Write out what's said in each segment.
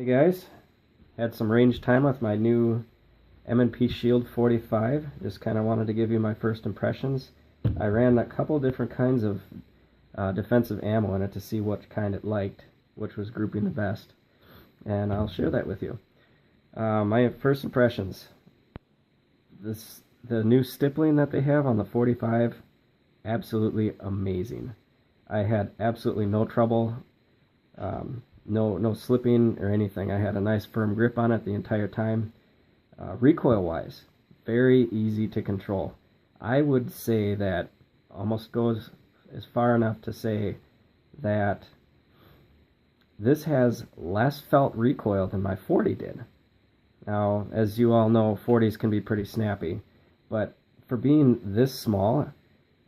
Hey guys, had some range time with my new M&P Shield 45. Just kind of wanted to give you my first impressions. I ran a couple different kinds of defensive ammo in it to see what kind it liked, which was grouping the best, and I'll share that with you. My first impressions. The new stippling that they have on the 45, absolutely amazing. I had absolutely no trouble. No slipping or anything. I had a nice firm grip on it the entire time. Recoil wise, very easy to control. I would say that almost goes as far enough to say that this has less felt recoil than my 40 did. Now, as you all know, 40s can be pretty snappy, but for being this small,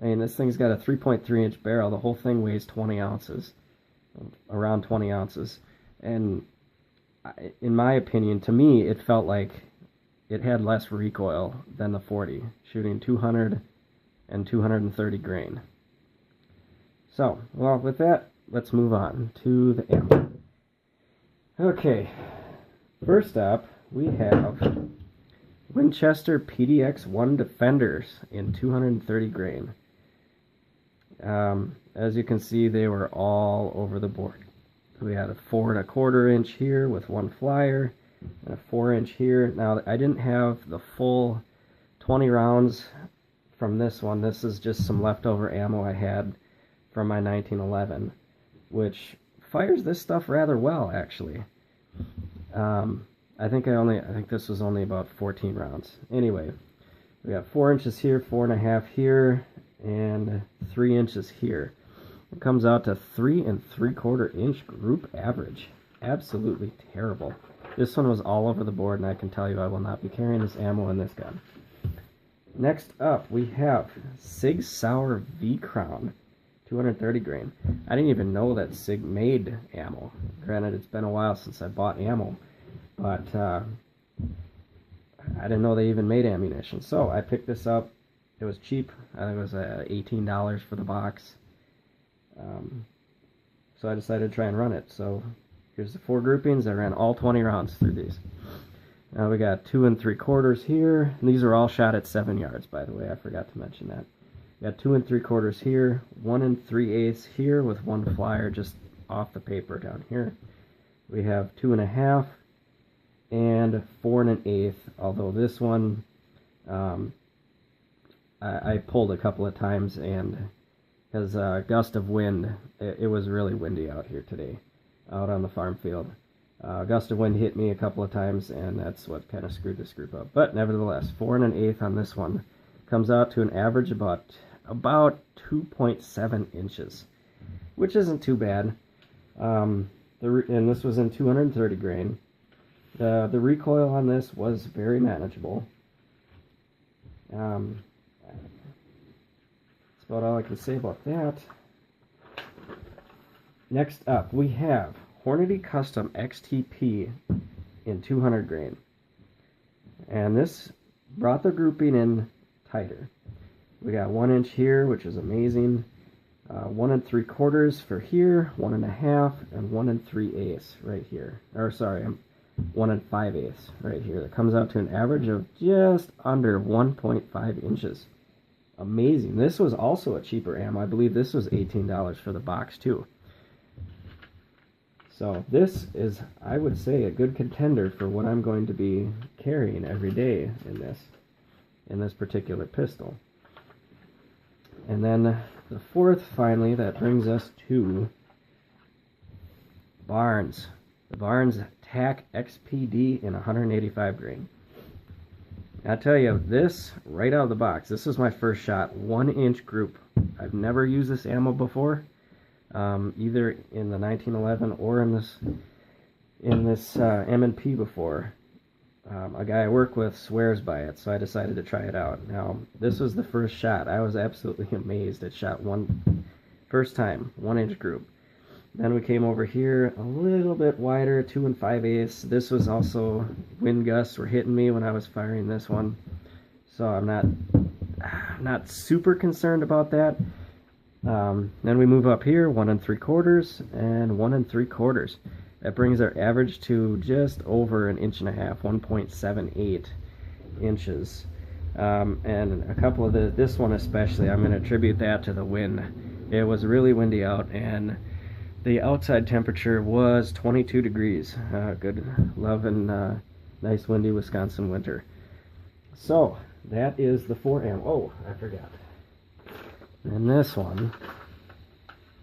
I mean, this thing's got a 3.3 inch barrel. The whole thing weighs 20 ounces. Around 20 ounces, and in my opinion, to me, it felt like it had less recoil than the 40, shooting 200 and 230 grain. So, well, with that, let's move on to the ammo. Okay, first up, we have Winchester PDX-1 Defenders in 230 grain. As you can see, they were all over the board. We had a 4 1/4 inch here with one flyer, and a 4 inch here. Now, I didn't have the full 20 rounds from this one. This is just some leftover ammo I had from my 1911, which fires this stuff rather well, actually. I think this was only about 14 rounds. Anyway, we got 4 inches here, 4 1/2 here, and 3 inches here. It comes out to 3 3/4 inch group average. Absolutely terrible. This one was all over the board, and I can tell you I will not be carrying this ammo in this gun. Next up, we have Sig Sauer V-Crown, 230 grain. I didn't even know that Sig made ammo. Granted, it's been a while since I bought ammo, but I didn't know they even made ammunition. So I picked this up. It was cheap. I think it was $18 for the box. So I decided to try and run it. So here's the 4 groupings. I ran all 20 rounds through these. Now we got 2 3/4 here. And these are all shot at 7 yards, by the way. I forgot to mention that. We got 2 3/4 here, 1 3/8 here with one flyer just off the paper down here. We have 2 1/2 and 4 1/8. Although this one, I pulled a couple of times, and because gust of wind, it was really windy out here today, out on the farm field. Gust of wind hit me a couple of times, and that's what kind of screwed this group up. But nevertheless, 4 1/8 on this one comes out to an average about 2.7 inches, which isn't too bad. And this was in 230 grain. The recoil on this was very manageable. That's about all I can say about that. Next up, we have Hornady Custom XTP in 200 grain. And this brought the grouping in tighter. We got 1 inch here, which is amazing. 1 3/4 for here, 1 1/2, and 1 3/8 right here. Or sorry, 1 5/8 right here. That comes out to an average of just under 1.5 inches. Amazing. This was also a cheaper ammo. I believe this was $18 for the box too. So this is, I would say, a good contender for what I'm going to be carrying every day in this particular pistol. And then the fourth, finally, that brings us to Barnes. The Barnes Tac-XPD in 185 grain. I tell you, this, right out of the box, this is my first shot, 1 inch group. I've never used this ammo before, either in the 1911 or in this M&P before. A guy I work with swears by it, so I decided to try it out. Now, this was the first shot. I was absolutely amazed. It shot first time, 1 inch group. Then we came over here a little bit wider, 2 5/8. This was also, wind gusts were hitting me when I was firing this one, so I'm not super concerned about that. Then we move up here, 1 3/4 and 1 3/4. That brings our average to just over 1.5 inches, 1.78 inches. And a couple of this one especially, I'm going to attribute that to the wind. It was really windy out, and the outside temperature was 22 degrees. Good, loving, nice windy Wisconsin winter. So that is the 4M. Oh, I forgot. And this one,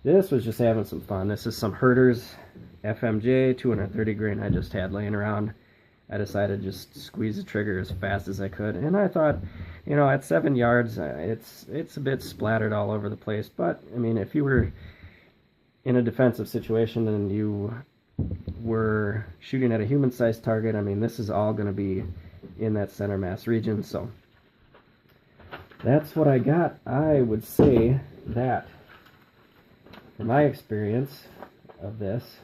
this was just having some fun. This is some Herder's FMJ 230 grain I just had laying around. I decided to just squeeze the trigger as fast as I could, and I thought, you know, at 7 yards, it's a bit splattered all over the place. But I mean, if you were in a defensive situation and you were shooting at a human-sized target, I mean, this is all going to be in that center mass region. So that's what I got. I would say that, from my experience of this,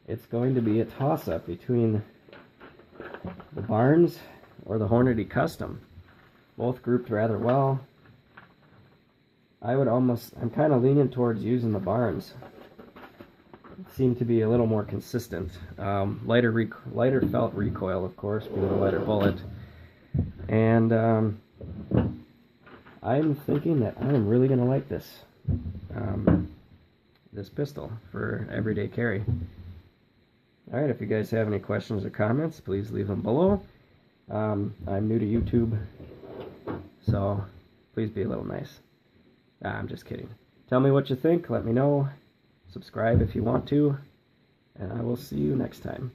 it's going to be a toss-up between the Barnes or the Hornady Custom. Both grouped rather well. I'm kind of leaning towards using the Barnes. It seemed to be a little more consistent. Lighter felt recoil, of course, being a lighter bullet. And I'm thinking that I'm really going to like this pistol for everyday carry. Alright, if you guys have any questions or comments, please leave them below. I'm new to YouTube, so please be a little nice. I'm just kidding. Tell me what you think, let me know. Subscribe if you want to, and I will see you next time.